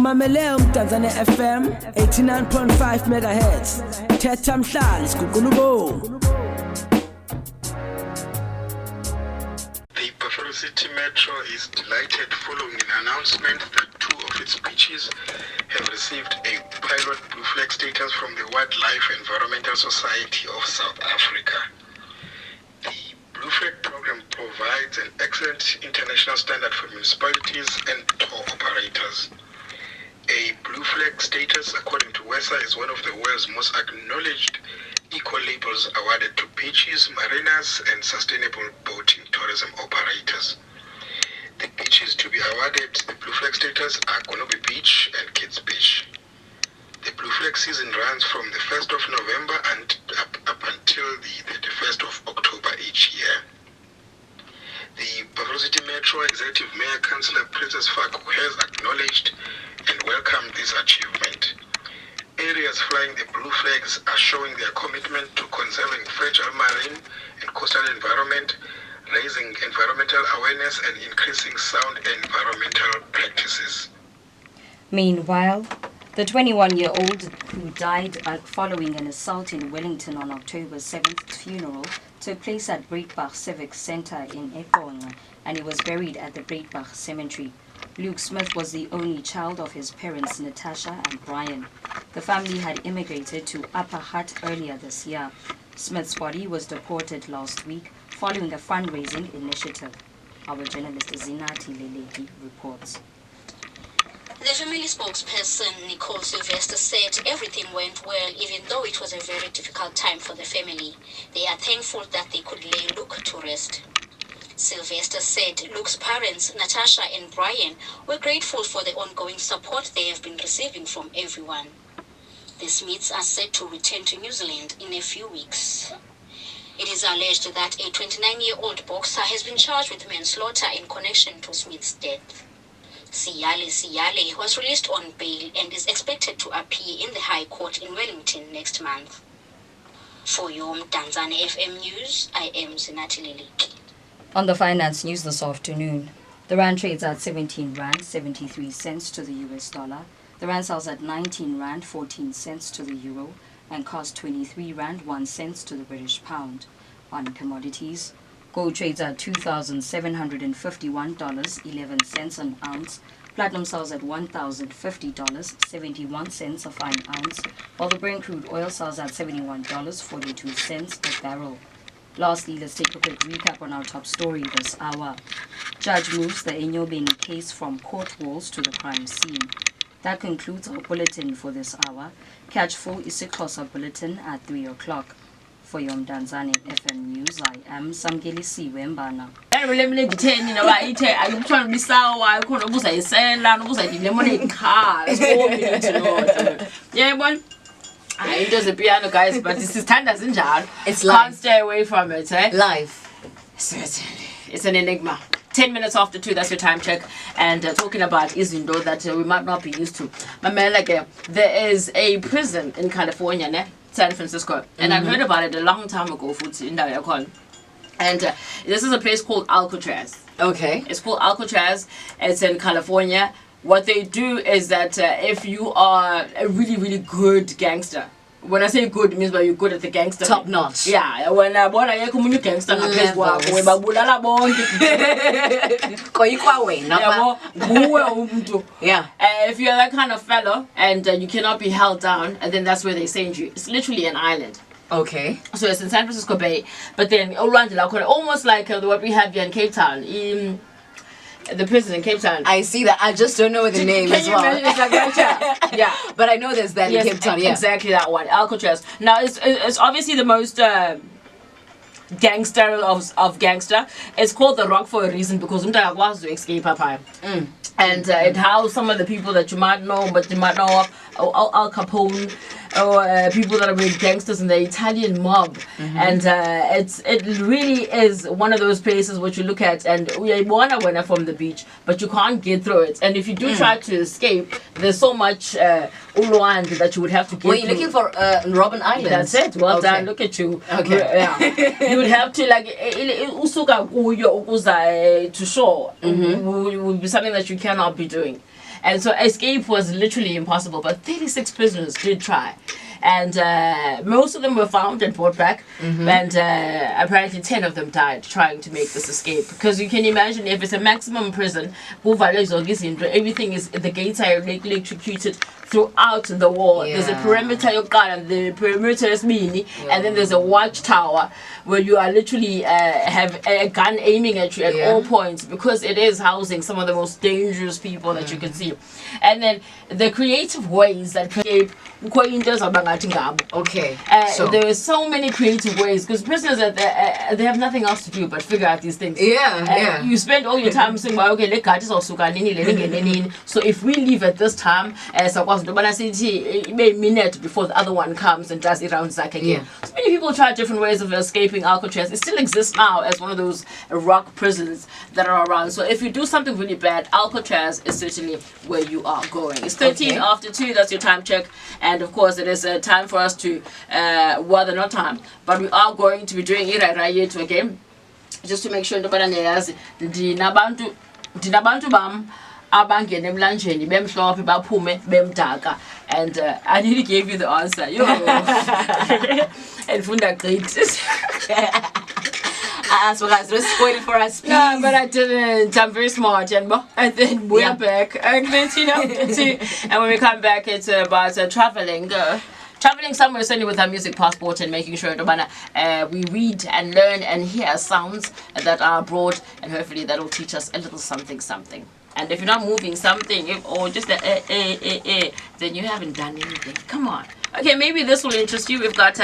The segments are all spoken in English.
Umameleo Tanzania FM 89.5 megahertz. Thetha mhlali sikukulubo. The Buffalo City Metro is delighted following an announcement that 2 of its beaches have received a pilot blue flag status from the Wildlife Environmental Society of South Africa. The blue flag program provides an excellent international standard for municipalities and tour operators. A blue flag status, according to WESA, is one of the world's most acknowledged eco-labels awarded to beaches, marinas, and sustainable boating tourism operators. The beaches to be awarded the blue flag status are Konobi Beach and Kids Beach. The blue flag season runs from the 1st of November and up until the 1st of October each year. The Buffalo City Metro Executive Mayor Councillor Princess Faku has acknowledged and welcomed this achievement. Areas flying the blue flags are showing their commitment to conserving fragile marine and coastal environment, raising environmental awareness and increasing sound environmental practices. Meanwhile, the 21-year-old who died following an assault in Wellington on October 7th funeral took place at Breitbach Civic Center in Eponga, and he was buried at the Breitbach Cemetery. Luke Smith was the only child of his parents, Natasha and Brian. The family had immigrated to Upper Hutt earlier this year. Smith's body was deported last week following a fundraising initiative. Our journalist Zinati Leleki reports. The family spokesperson, Nicole Sylvester, said everything went well even though it was a very difficult time for the family. They are thankful that they could lay Luke to rest. Sylvester said Luke's parents, Natasha and Brian, were grateful for the ongoing support they have been receiving from everyone. The Smiths are set to return to New Zealand in a few weeks. It is alleged that a 29-year-old boxer has been charged with manslaughter in connection to Smith's death. Siyale was released on bail and is expected to appear in the High Court in Wellington next month. For your Tanzania FM News, I am Zinati Leleki. On the finance news this afternoon, the rand trades at 17 rand 73 cents to the US dollar. The rand sells at 19 rand 14 cents to the euro and costs 23 rand 1 cent to the British pound. On commodities, gold trades at $2,751 11 cents an ounce. Platinum sells at $1,050 71 cents a fine ounce, while the Brent crude oil sells at $71 42 cents a barrel. Lastly, let's take a quick recap on our top story this hour. Judge moves the Enyobeni case from court walls to the crime scene. That concludes our bulletin for this hour. Catch full isiXhosa bulletin at 3 o'clock. For your Mdantsane FM News, I am Samgelisiwe Mbana. I'm trying to be sour. I couldn't say, lemonade car. Yeah, one. I does a piano, guys, but this is standards in jar. It's live. Can't stay away from it, eh? Live. Certainly. It's an enigma. 10 minutes after 2, that's your time check. And talking about Izindo that we might not be used to. But man, there is a prison in California, San Francisco. And I've heard about it a long time ago, and this is a place called Alcatraz. Okay. It's called Alcatraz. It's in California. What they do is that if you are a really, really good gangster, when I say good, it means that you're good at the gangster. Top notch. Yeah. When I come to gangster, yeah. If you're that kind of fellow and you cannot be held down, and then that's where they send you. It's literally an island. Okay. So it's in San Francisco Bay, but then almost like what we have here in Cape Town. The prison in Cape Town. I see that. I just don't know the name as well. Yeah, but I know there's that in Cape Town. Yeah, exactly that one, Alcatraz. Now it's obviously the most gangster of gangster. It's called the Rock for a reason because was to escape and it housed some of the people that you might know, but you might know of Al Capone. Or people that are really gangsters in the Italian mob, and it really is one of those places which you look at and we wanna win from the beach, but you can't get through it. And if you do try to escape, there's so much Uluand that you would have to get. Were you looking for Robben Island? That's it. Well done. Look at you. Okay. Yeah. You would have to to shore. Would be something that you cannot be doing. And so escape was literally impossible, but 36 prisoners did try. And most of them were found and brought back, and apparently 10 of them died trying to make this escape. Because you can imagine, if it's a maximum prison, everything is, the gates are electrocuted throughout the wall. There's a perimeter and the perimeter is mini, and then there's a watchtower where you are literally have a gun aiming at you at all points, because it is housing some of the most dangerous people that you can see. And then the creative ways that escape. Okay. So there are so many creative ways, because prisoners they have nothing else to do but figure out these things. You spend all your time saying, well, okay, so if we leave at this time, minute before the other one comes and does it around Zach again. So many people try different ways of escaping Alcatraz. It still exists now as one of those rock prisons that are around. So if you do something really bad, Alcatraz is certainly where you are going. It's 13 after 2. That's your time check. And of course, it is time for us to, well, they're not time, but we are going to be doing it again, just to make sure ndinabantu bam abangena emlanjeni bemhlophe baphume bemdaka, and I nearly gave you the answer. Yo. And Funda great. So guys, don't spoil it for us, please. No, but I didn't. I'm very smart, and then we're back. And then, and when we come back, it's about traveling. Traveling somewhere, certainly with our music passport, and making sure we read and learn and hear sounds that are abroad, and hopefully that will teach us a little something. And if you're not moving something, or just then you haven't done anything. Come on. Okay, maybe this will interest you. We've got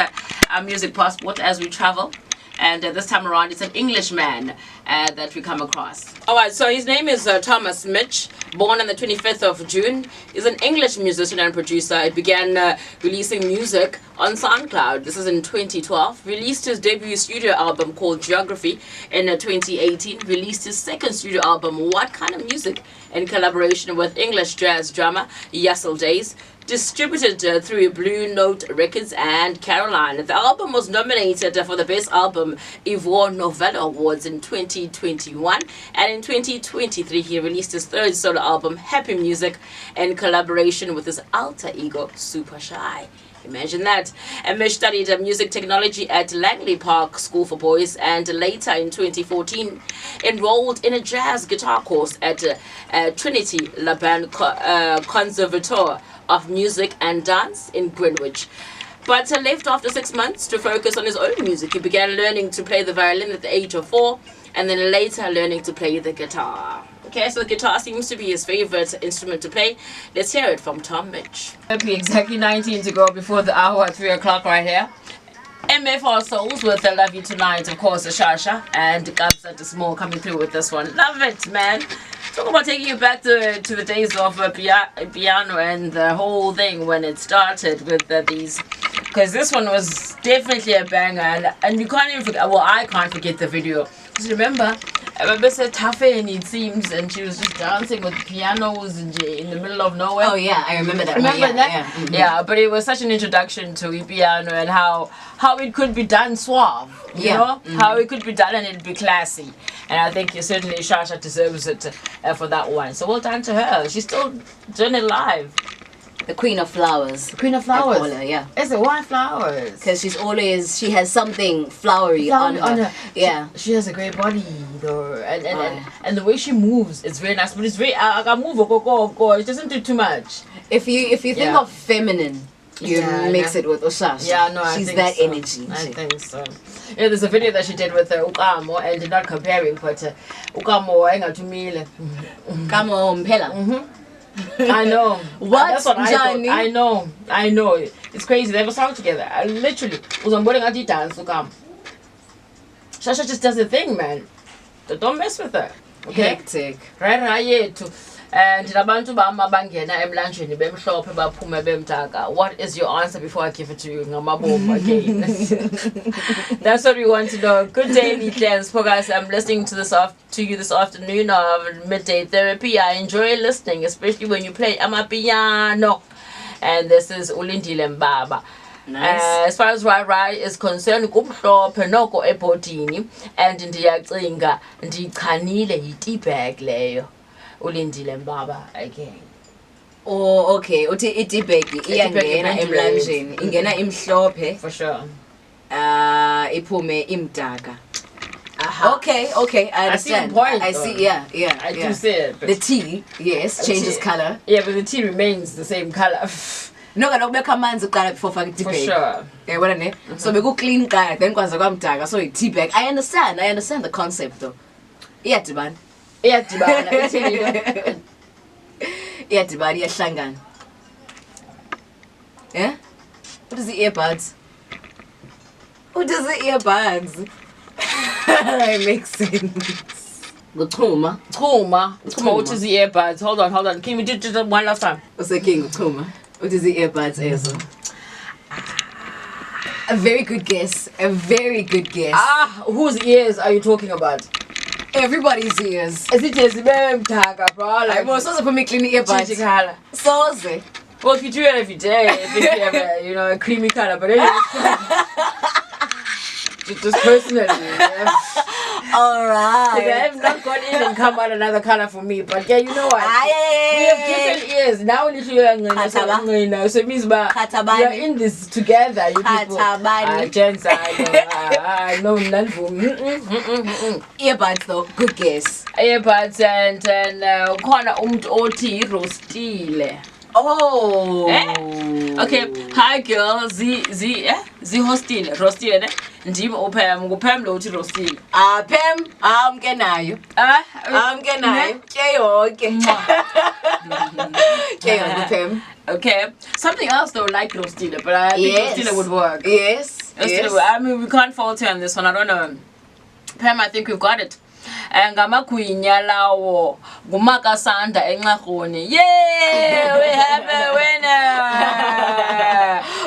our music passport as we travel. And this time around, it's an Englishman that we come across. All right, so his name is Thomas Mitch, born on the 25th of June. He's an English musician and producer. He began releasing music on SoundCloud. This is in 2012. Released his debut studio album called Geography in 2018. Released his second studio album, What Kind of Music, in collaboration with English jazz drummer Yassel Days. Distributed through Blue Note Records and Caroline. The album was nominated for the Best Album Ivor Novello Awards in 2021, and in 2023 he released his third solo album, Happy Music, in collaboration with his alter ego, Super Shy. Imagine that. And Mish studied music technology at Langley Park School for Boys, and later in 2014 enrolled in a jazz guitar course at Trinity Laban Conservatoire of Music and Dance in Greenwich. But left after 6 months to focus on his own music. He began learning to play the violin at the age of 4, and then later learning to play the guitar. Okay, so the guitar seems to be his favorite instrument to play. Let's hear it from Tom Mitch. Exactly 19 to go before the hour at 3 o'clock right here. MF Our Souls with I Love You Tonight, of course, Shasha, and Gabs Small coming through with this one. Love it, man. Talk about taking you back to the days of piano and the whole thing when it started with these. Because this one was definitely a banger, and you can't even forget, well, I can't forget the video. Because remember, I remember Tafe, it seems, and she was just dancing with pianos in the middle of nowhere. Oh yeah, I remember that. Remember one. that? Yeah, but it was such an introduction to piano and how it could be done suave, you know? How it could be done and it'd be classy. And I think certainly Shasha deserves it for that one. So well done to her. She's still doing it live. The Queen of Flowers. The Queen of Flowers. I call her, yeah. Is it why flowers? Because she has something flowery on her. Yeah. She has a great body though, and the way she moves, it's very nice. But it's very I can move, go. It doesn't do too much. If you think of feminine, you mix it with Oshasha. Yeah, no, I she's think that so. energy. I think so. Yeah, there's a video that she did with Kamo, and not comparing, but Kamo engathumile. Kamo Mphela. I know. What? That's what I know. I know. It's crazy. They have a song together. I literally was on boarding at the dance to come. Shasha just does a thing, man. Don't mess with her. Okay? Hectic. Right. And abantu bama bangena emlanjeni bemhlophe baphume bemdaka. What is your answer before I give it to you? Ngamabom again. That's what we want to know. Good day, Beatlands. Guys, I'm listening to you this afternoon of Midday Therapy. I enjoy listening, especially when you play Amapiano. And this is Ulindile Mbaba. Nice. As far as Rai is concerned, kumhlophe noko ebhodini, and ndiyacinga ndichanile yitibag leyo. Ulindile Mbaba again. Oh, okay. Uthi itibag iyangena Itibag emlanjeni. Ingena imhlophe. For sure. Iphume imdaka. Okay, I understand. I see your point, I though. see, yeah. I do see it. But The tea, yes, changes color. Yeah, but the tea remains the same color. No, kaloku bekho amanzi kuqala before faka For itibag. sure. Yabona ne? So beku clean kuqala then kwaza kwamdaka so itibag. I understand the concept though. Iyadibana. Iyadibana. Iyadibana iyahlangana. Yeah? What is the earbuds? What does the earbuds? It makes sense. Chuma, what is the earbuds? Hold on. Can we do just one last time? What's the king of Chuma? What is the earbuds, Ezo? A very good guess. Whose ears are you talking about? Everybody's ears. Is it just bro? I'm also supposed to clean earbuds. color. So, Well, if you do it every day, I think you have a creamy color. But anyway, just personally, alright. I have not gone in and come out another color for me. But yeah, you know what? We have different ears. Now we so it means we are in this together. You people. Gents, I know none for me. Earbuds though, good guess. Earbuds and khona umuntu othi rostile. Oh. Okay, hi girl, zi hostile, rostile ne? Ndimi uPam, nguPam lo uthi rostile. Pam, amkenayo. Amkenayo. Ke yonke Pam. Okay, something else though like rostile, but I think rostile would work. Yes. I mean, we can't fault her on this one. I don't know. Pam, I think we've got it. Ngamakhwinya lawo ngumakasanda enxarhuni. Yeah, we have a winner.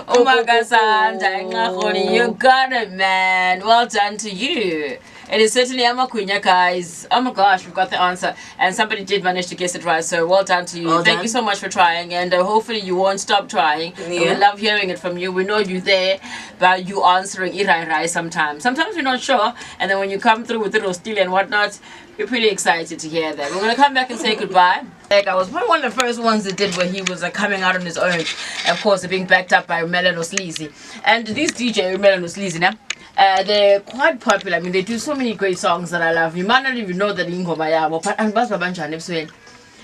Umakasanda enxarhuni, you got it, man. Well done to you. It is certainly Amapiano, guys. Oh my gosh, we've got the answer. And somebody did manage to guess it right, so well done to you. Thank you so much for trying, and hopefully you won't stop trying. We love hearing it from you. We know you're there, but you answering irai sometimes. Sometimes we're not sure, and then when you come through with the rostile and whatnot, we're pretty excited to hear that. We're going to come back and say goodbye. Like, I was probably one of the first ones that did where he was coming out on his own. Of course, being backed up by Mellow Sleazy. And this DJ, Mellow Sleazy, now, they're quite popular. I mean, they do so many great songs that I love. You might not even know that Ingoma yabo, but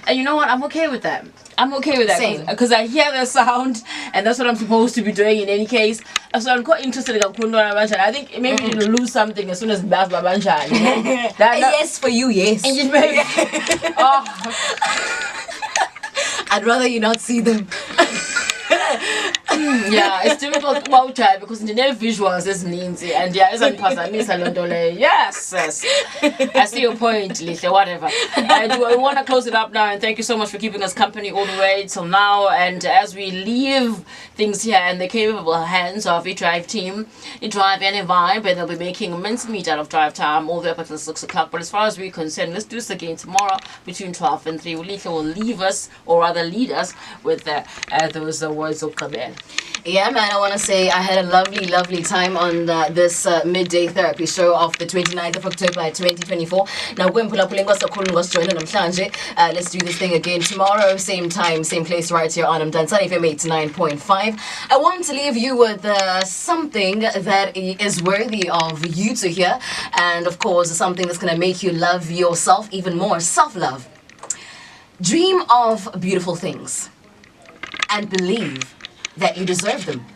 and you know what? I'm okay with that. Because I hear the sound, and that's what I'm supposed to be doing in any case. So I'm quite interested in Babanjani. I think maybe you'll lose something as soon as Babanjani. Yes, for you, yes. And maybe, I'd rather you not see them. Yeah, it's difficult to because the visuals is easy, and yeah, isn't yes. I see your point, Lisa, whatever. I want to close it up now, and thank you so much for keeping us company all the way till now. And as we leave things here in the capable hands of a drive team, a drive and a vibe, and they'll be making immense meat out of drive time all the way up until 6 o'clock. But as far as we're concerned, let's do this again tomorrow between 12 and 3. Lisa will leave us, or rather lead us, with those words of Kabel. Yeah, man, I want to say I had a lovely time on this Midday Therapy show of the 29th of October 2024. Now, let's do this thing again tomorrow, same time, same place, right here on Mzansi FM 89.5. I want to leave you with something that is worthy of you to hear, and of course, something that's going to make you love yourself even more. Self-love. Dream of beautiful things and believe that you deserve them,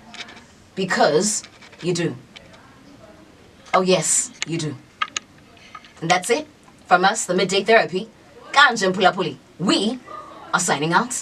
because you do. Oh yes, you do. And that's it from us, the Midday Therapy. We are signing out.